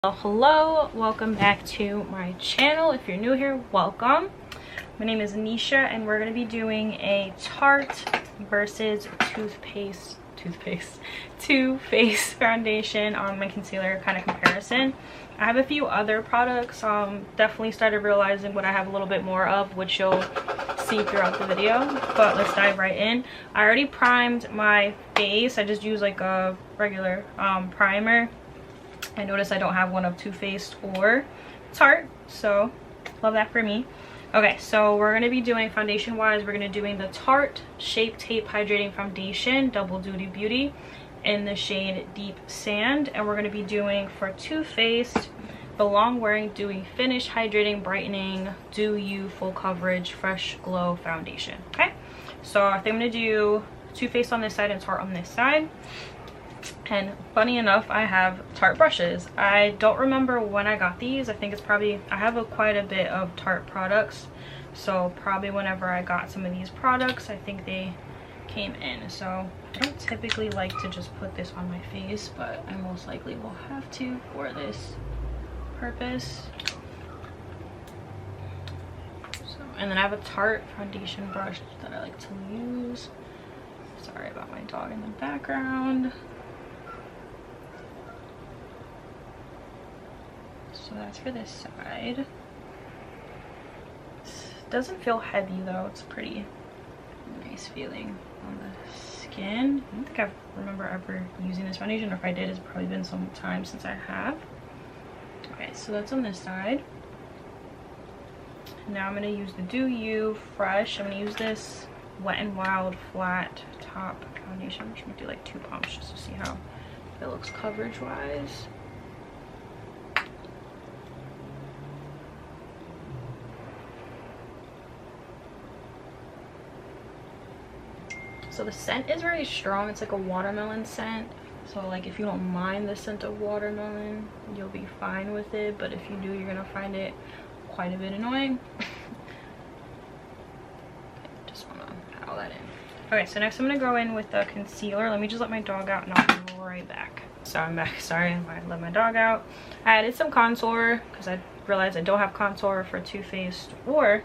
Hello, welcome back to my channel. If you're new here, welcome. My name is Nisha and we're going to be doing a Tarte versus Too Faced foundation on my concealer kind of comparison. I have a few other products. Definitely started realizing what I have a little bit more of, which you'll see throughout the video, but let's dive right in. I already primed my face. I just use like a regular primer. I noticed I don't have one of Too Faced or Tarte, so love that for me. Okay, so we're going to be doing foundation wise, we're going to be doing the Tarte Shape Tape Hydrating Foundation Double Duty Beauty in the shade Deep Sand, and we're going to be doing for Too Faced the Long Wearing Dewy Finish Hydrating Brightening Dew You Full Coverage Fresh Glow Foundation. Okay, so I think I'm going to do Too Faced on this side and Tarte on this side. And funny enough, I have Tarte brushes. I don't remember when I got these. I think it's probably, I have quite a bit of Tarte products, so probably whenever I got some of these products, I think they came in. So I don't typically like to just put this on my face, but I most likely will have to for this purpose. So, and then I have a Tarte foundation brush that I like to use. Sorry about my dog in the background. So that's for this side. It doesn't feel heavy though. It's pretty nice feeling on the skin. I don't think I remember ever using this foundation, or if I did, it's probably been some time since I have. Okay, so that's on this side. Now I'm going to use the Dew You Fresh. I'm going to use this Wet n Wild flat top foundation. I'm just going to do like 2 pumps just to see how it looks coverage wise. So the scent is very strong. It's like a watermelon scent. So like if you don't mind the scent of watermelon, you'll be fine with it. But if you do, you're gonna find it quite a bit annoying. Just wanna add all that in. Okay, so next I'm gonna go in with the concealer. Let me just let my dog out and I'll be right back. So I'm back. Sorry, I let my dog out. I added some contour because I realized I don't have contour for Too Faced or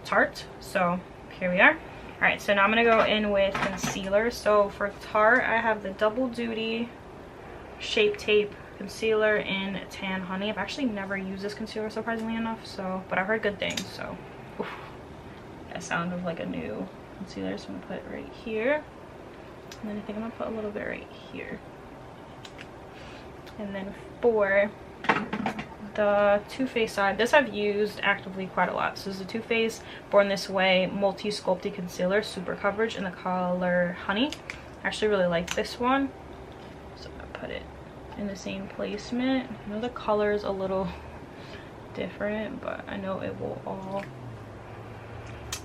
Tarte. So here we are. All right, so now I'm gonna go in with concealer. So for Tarte, I have the Double Duty Shape Tape Concealer in Tan Honey. I've actually never used this concealer, surprisingly enough, so, but I've heard good things, so. Oof, that sound of like a new concealer, so I'm gonna put it right here. And then I think I'm gonna put a little bit right here. And then for the Too Faced side, this I've used actively quite a lot. So this is the Too Faced Born This Way Multi Sculpty Concealer Super Coverage in the color Honey. I actually really like this one, so I'm gonna put it in the same placement. I know the color is a little different, but I know it will all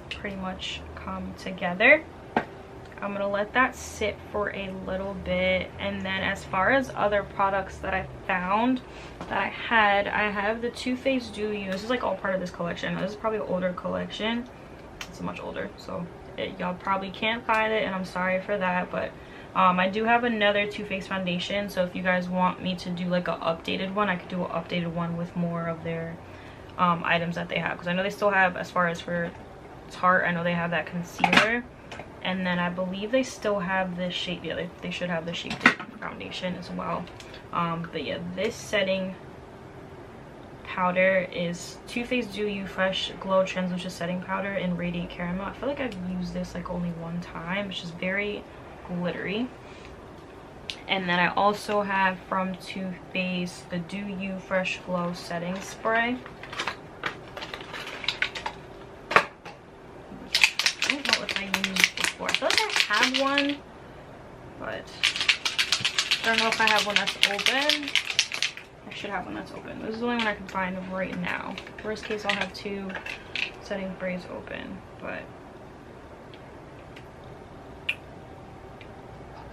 pretty much come together. I'm gonna let that sit for a little bit, and then as far as other products that I found that I have the Too Faced Dew You. This is like all part of this collection. This is probably an older collection. It's much older, so y'all probably can't find it, and I'm sorry for that, but I do have another Too Faced foundation, so if you guys want me to do like an updated one, I could do an updated one with more of their items that they have, because I know they still have, as far as for Tarte, I know they have that concealer. And then I believe they still have the shape, yeah, they should have the Shape Tape foundation as well. But yeah, this setting powder is Too Faced Dew You Fresh Glow Translucent Setting Powder in Radiant Caramel. I feel like I've used this like only one time. It's just very glittery. And then I also have from Too Faced the Dew You Fresh Glow Setting Spray. I feel like I have one, but I don't know if I have one that's open. I should have one that's open. This is the only one I can find right now. Worst case, I'll have 2 setting sprays open, but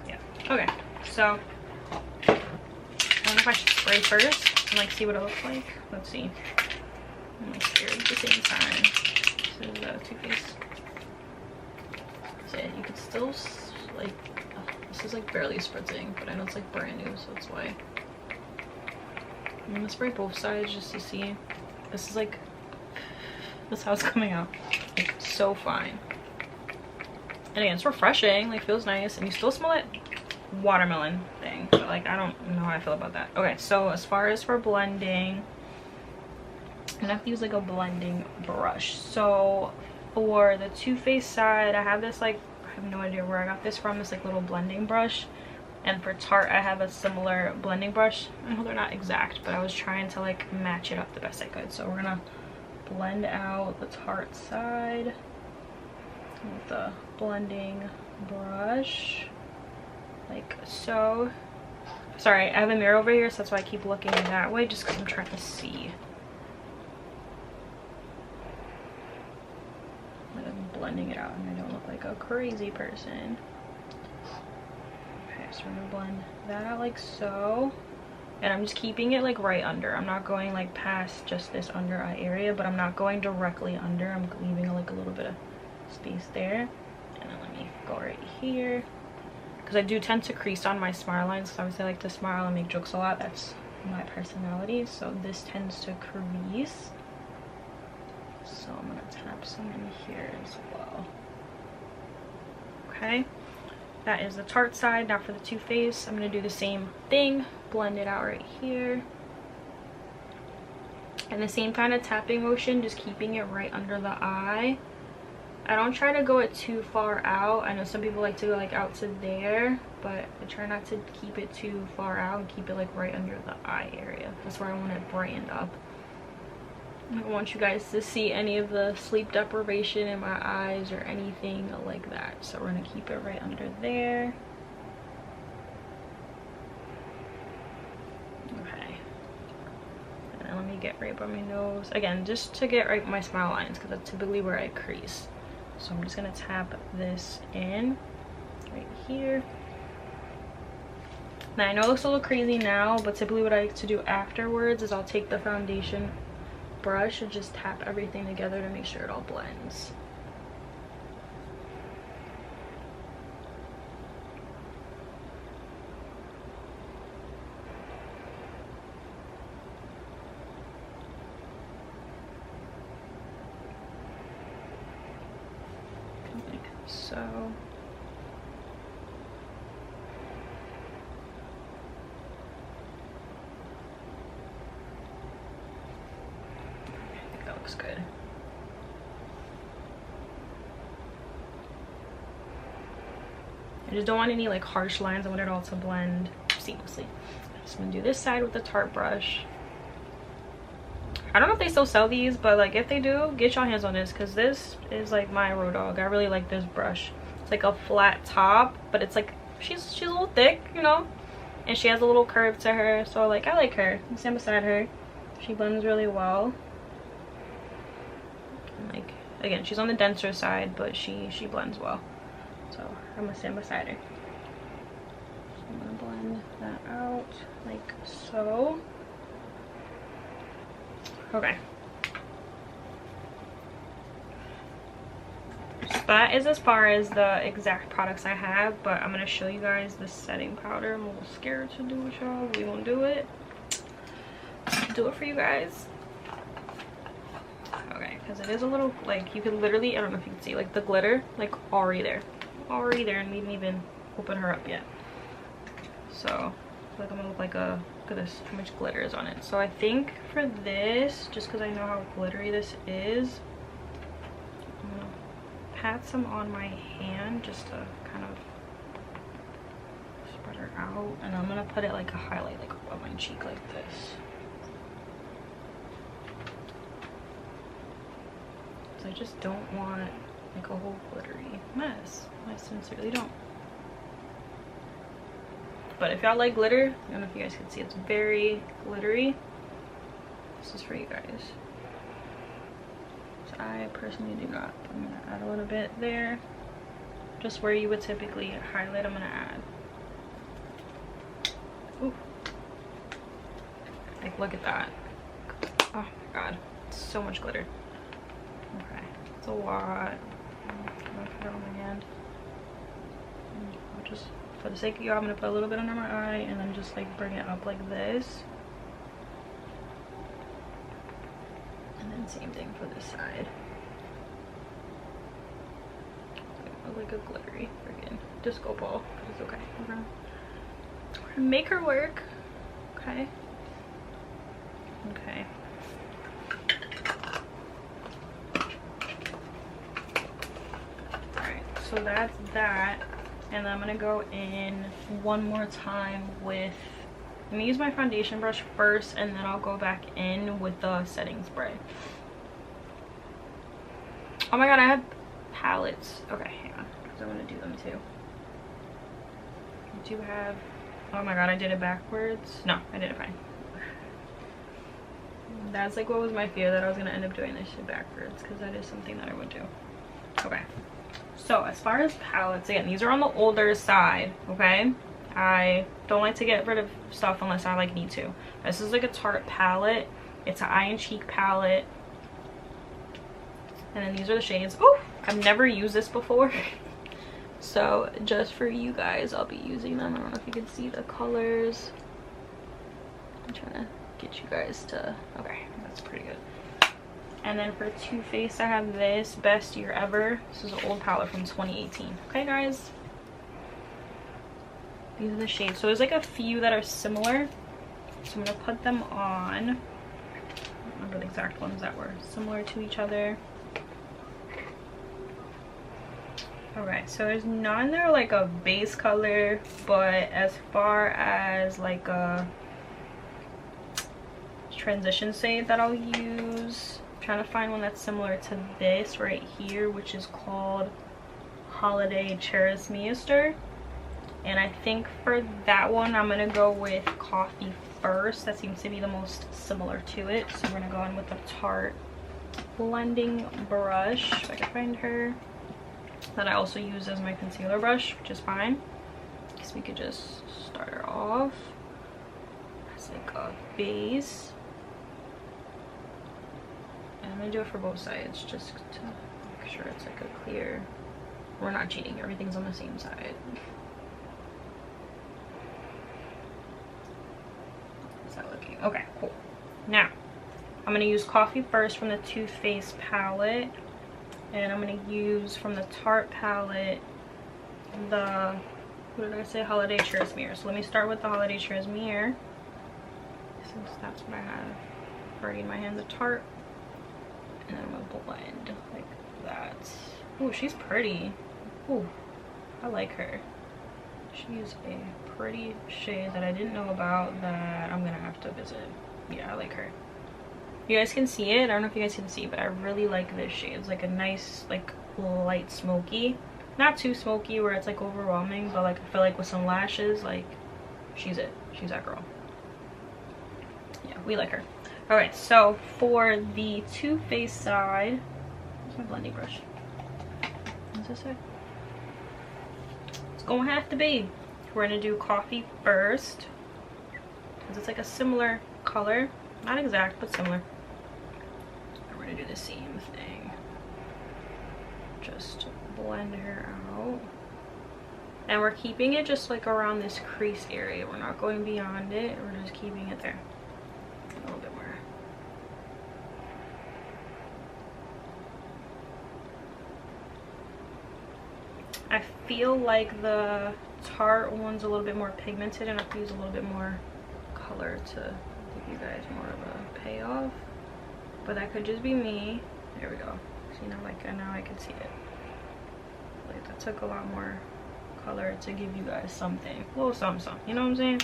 yeah. Okay, so I don't know if I should spray first and like see what it looks like. Let's see. I'm like scared at the same time. This is Too Faced. You could still like, this is like barely spritzing, but I know it's like brand new, so that's why. I'm gonna spray both sides just to see. This is like, this is how it's coming out. Like, so fine. And again, it's refreshing, like feels nice, and you still smell it watermelon thing, but like I don't know how I feel about that. Okay, so as far as for blending, I'm gonna have to use like a blending brush. So for the Too Faced side, I have this like, I have no idea where I got this from, this like little blending brush. And for Tarte, I have a similar blending brush. I know they're not exact, but I was trying to like match it up the best I could. So we're gonna blend out the Tarte side with the blending brush, like so. Sorry, I have a mirror over here, so that's why I keep looking that way, just because I'm trying to see. Like I'm blending it out and I don't look like a crazy person. So we're gonna blend that out like so, and I'm just keeping it like right under. I'm not going like past just this under eye area, but I'm not going directly under. I'm leaving like a little bit of space there. And then let me go right here, because I do tend to crease on my smile lines, because obviously I like to smile and make jokes a lot. That's my personality, so this tends to crease. So I'm gonna tap some in here as well. Okay, that is the Tarte side. Now for the Too Faced, I'm going to do the same thing. Blend it out right here. And the same kind of tapping motion, just keeping it right under the eye. I don't try to go it too far out. I know some people like to go like out to there, but I try not to keep it too far out and keep it like right under the eye area. That's where I want it brightened up. I don't want you guys to see any of the sleep deprivation in my eyes or anything like that. So we're gonna keep it right under there. Okay. And then let me get right by my nose. Again, just to get right my smile lines, because that's typically where I crease. So I'm just gonna tap this in right here. Now I know it looks a little crazy now, but typically what I like to do afterwards is I'll take the foundation brush and just tap everything together to make sure it all blends. Like so. Looks good. I just don't want any like harsh lines. I want it all to blend seamlessly. So I'm gonna do this side with the Tarte brush. I don't know if they still sell these, but like if they do, get your hands on this, because this is like my road dog. I really like this brush. It's like a flat top, but it's like she's a little thick, you know, and she has a little curve to her, so like I like her. I'm stand beside her. She blends really well. Like again, she's on the denser side, but she blends well, so I'm gonna stand beside her. So I'm gonna blend that out like so. Okay, so that is as far as the exact products I have, but I'm gonna show you guys the setting powder. I'm a little scared to do it, y'all. We gonna do it for you guys. Okay, because it is a little, like, you can literally, I don't know if you can see, like the glitter, like already there, and we didn't even open her up yet. So I feel like I'm gonna look like a, look at this, how much glitter is on it. So I think for this, just because I know how glittery this is, I'm gonna pat some on my hand just to kind of spread her out, and I'm gonna put it like a highlight, like on my cheek like this. I just don't want like a whole glittery mess. I sincerely don't. But if y'all like glitter, I don't know if you guys can see, it's very glittery. This is for you guys. So I personally do not. I'm gonna add a little bit there. Just where you would typically highlight, I'm gonna add. Ooh. Like, look at that. Oh my god, so much glitter. Okay, it's a lot. I'm gonna put it on my hand. I'll just, for the sake of y'all, I'm gonna put a little bit under my eye and then just like bring it up like this. And same thing for this side. Like a glittery freaking disco ball. It's okay. We're gonna make her work. Okay. Okay. Alright, so that's that. And then I'm gonna go in one more time with, I'm gonna use my foundation brush first, and then I'll go back in with the setting spray. Oh my god, I have palettes. Okay, hang on, because I want to do them too. I do have, oh my god, I did it backwards. No, I did it fine. That's like what was my fear, that I was gonna end up doing this shit backwards, because that is something that I would do. Okay, so as far as palettes, again, these are on the older side. Okay, I don't like to get rid of stuff unless I like need to. This is like a Tarte palette. It's an eye and cheek palette, and then these are the shades. Oh, I've never used this before. So just for you guys, I'll be using them. I don't know if you can see the colors. I'm trying to get you guys to, okay, that's pretty good. And then for Too Faced, I have this Best Year Ever. This is an old palette from 2018. Okay guys, these are the shades. So there's like a few that are similar, so I'm gonna put them on. I don't remember the exact ones that were similar to each other. Alright, so there's none that are like a base color, but as far as like a transition shade that I'll use, I'm trying to find one that's similar to this right here, which is called Holiday Cheris Miester. And I think for that one, I'm gonna go with Coffee First. That seems to be the most similar to it. So we're gonna go in with the Tarte blending brush, if I can find her, that I also use as my concealer brush, which is fine. I guess we could just start her off as like a base. And I'm gonna do it for both sides just to make sure it's like a clear, we're not cheating, everything's on the same side. How's that looking? Okay, cool. Now I'm gonna use Coffee First from the Too Faced palette. And I'm going to use from the Tarte palette the, what did I say, Holiday Cheris Miester. So let me start with the Holiday Cheris Miester, since that's what I have already in my hands, of Tarte. And then I'm going to blend like that. Oh, she's pretty. Oh, I like her. She's a pretty shade that I didn't know about that I'm going to have to visit. Yeah, I like her. You guys can see it. I don't know if you guys can see, but I really like this shade. It's like a nice, like, light smoky. Not too smoky where it's like overwhelming, but like I feel like with some lashes, like, she's it. She's that girl. Yeah, we like her. Alright, so for the Too Faced side, where's my blending brush? What's this say? It's gonna have to be. We're gonna do Coffee First, because it's like a similar color. Not exact, but similar. And we're gonna do the same thing. Just blend her out. And we're keeping it just like around this crease area. We're not going beyond it. We're just keeping it there. A little bit more. I feel like the Tarte one's a little bit more pigmented, and I have to use a little bit more color to give you guys more of a payoff, but that could just be me. There we go. See, now like now I can see it. Like that took a lot more color to give you guys something, a little something, you know what I'm saying?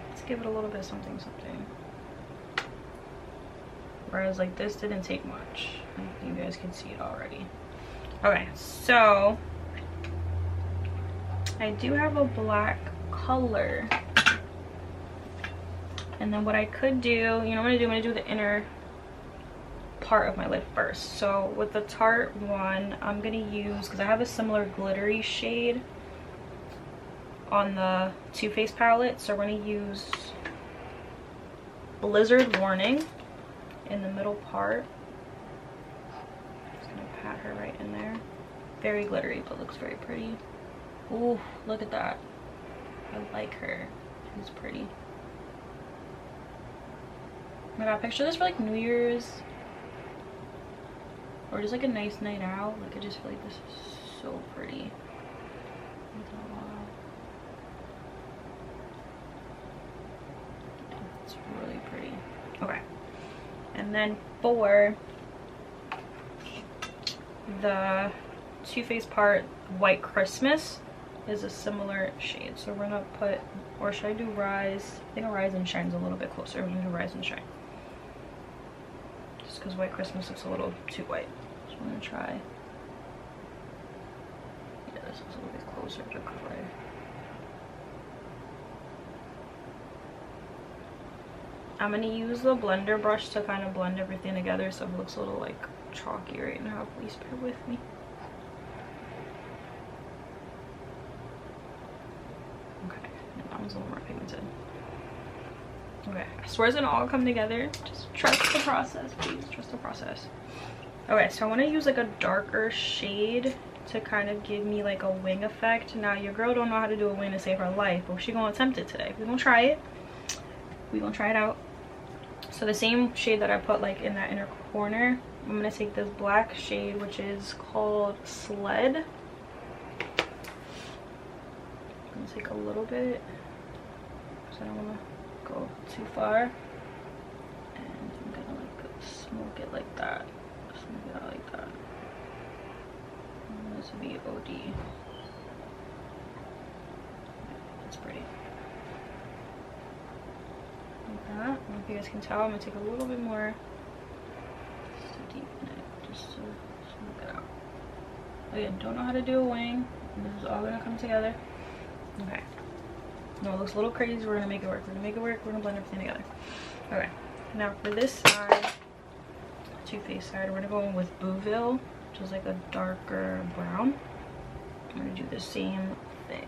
Let's give it a little bit something. Whereas like this didn't take much. You guys can see it already. Okay, so I do have a black color. And then what I could do, you know what I'm gonna do? I'm gonna do the inner part of my lid first. So with the Tarte one, I'm gonna use, because I have a similar glittery shade on the Too Faced palette, so we're gonna use Blizzard Warning in the middle part. Just gonna pat her right in there. Very glittery, but looks very pretty. Ooh, look at that. I like her. She's pretty. Oh my god, picture this for like New Year's. or just like a nice night out. Like I just feel like this is so pretty. It's really pretty. Okay, and then for the Too Faced part, White Christmas is a similar shade. So we're gonna put, or should I do Rise? I think Rise and Shine's a little bit closer. I'm gonna do Rise and Shine. Just because White Christmas looks a little too white. So I'm gonna try. Yeah, this looks a little bit closer to color. I'm gonna use the blender brush to kind of blend everything together, so if it looks a little like chalky right now, please bear with me. Okay, and that one's a little more pigmented. Okay, I swear it's gonna all come together. Just trust the process, please. Trust the process. Okay, so I want to use like a darker shade to kind of give me like a wing effect. Now, your girl don't know how to do a wing to save her life, but she gonna attempt it today. We're gonna try it. We're gonna try it out. So the same shade that I put like in that inner corner, I'm gonna take this black shade, which is called Sled. I'm gonna take a little bit, because I don't wanna go too far. And I'm gonna like smoke it like that. Smoke it out like that. And this will be OD. That's pretty. Like that. I don't know if you guys can tell. I'm gonna take a little bit more to deepen it, just to smoke it out. Again, don't know how to do a wing. This is all gonna come together. Okay. No, it looks a little crazy. We're gonna make it work. We're gonna make it work. We're gonna blend everything together. Okay. Now for this side, Too Faced side, we're gonna go in with Bouville, which is like a darker brown. I'm gonna do the same thing.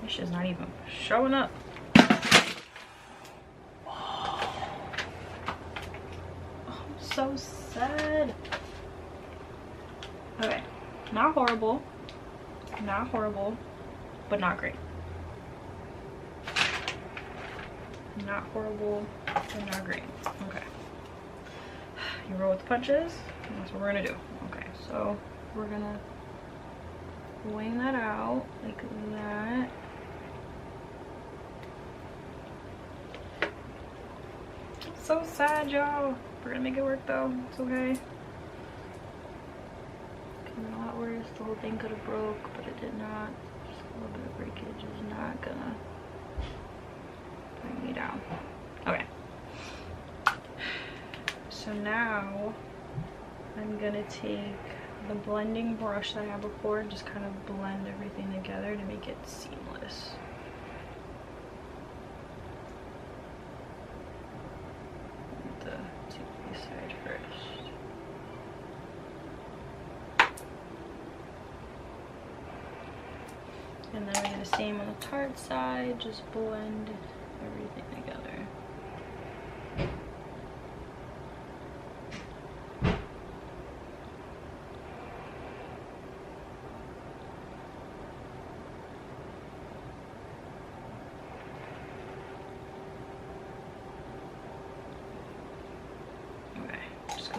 This shit's not even showing up. Oh, I'm so sad. Okay, not horrible, but not great. Not horrible, but not great. Okay, you roll with the punches. That's what we're gonna do. Okay, so we're gonna wing that out like that. So sad, y'all. We're gonna make it work though. It's okay. Could have been a lot worse. The whole thing could have broke, but it did not. Just a little bit of breakage is not gonna bring me down. Okay. So now I'm gonna take the blending brush that I had before and just kind of blend everything together to make it seamless. Side first. And then we're going to same on the Tarte side, just blend everything together.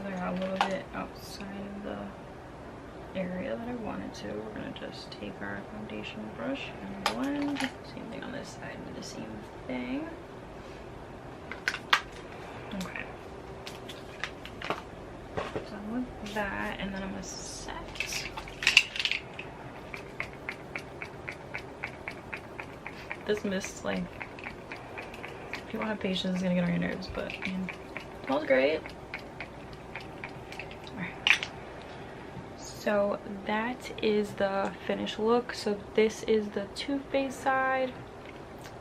I got a little bit outside of the area that I wanted to. We're gonna just take our foundation brush and blend. Same thing on this side, do the same thing. Okay. Done with that, and then I'm gonna set. This mist, like, if you don't have patience, it's gonna get on your nerves, but I mean, it smells great. So that is the finished look. So this is the Too Faced side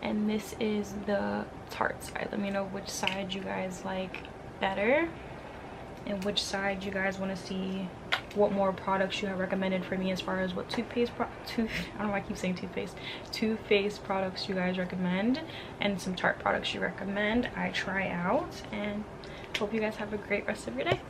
and this is the Tarte side. Let me know which side you guys like better and which side you guys want to see, what more products you have recommended for me as far as what I don't know why I keep saying Too Faced products you guys recommend, and some Tarte products you recommend I try out. And hope you guys have a great rest of your day.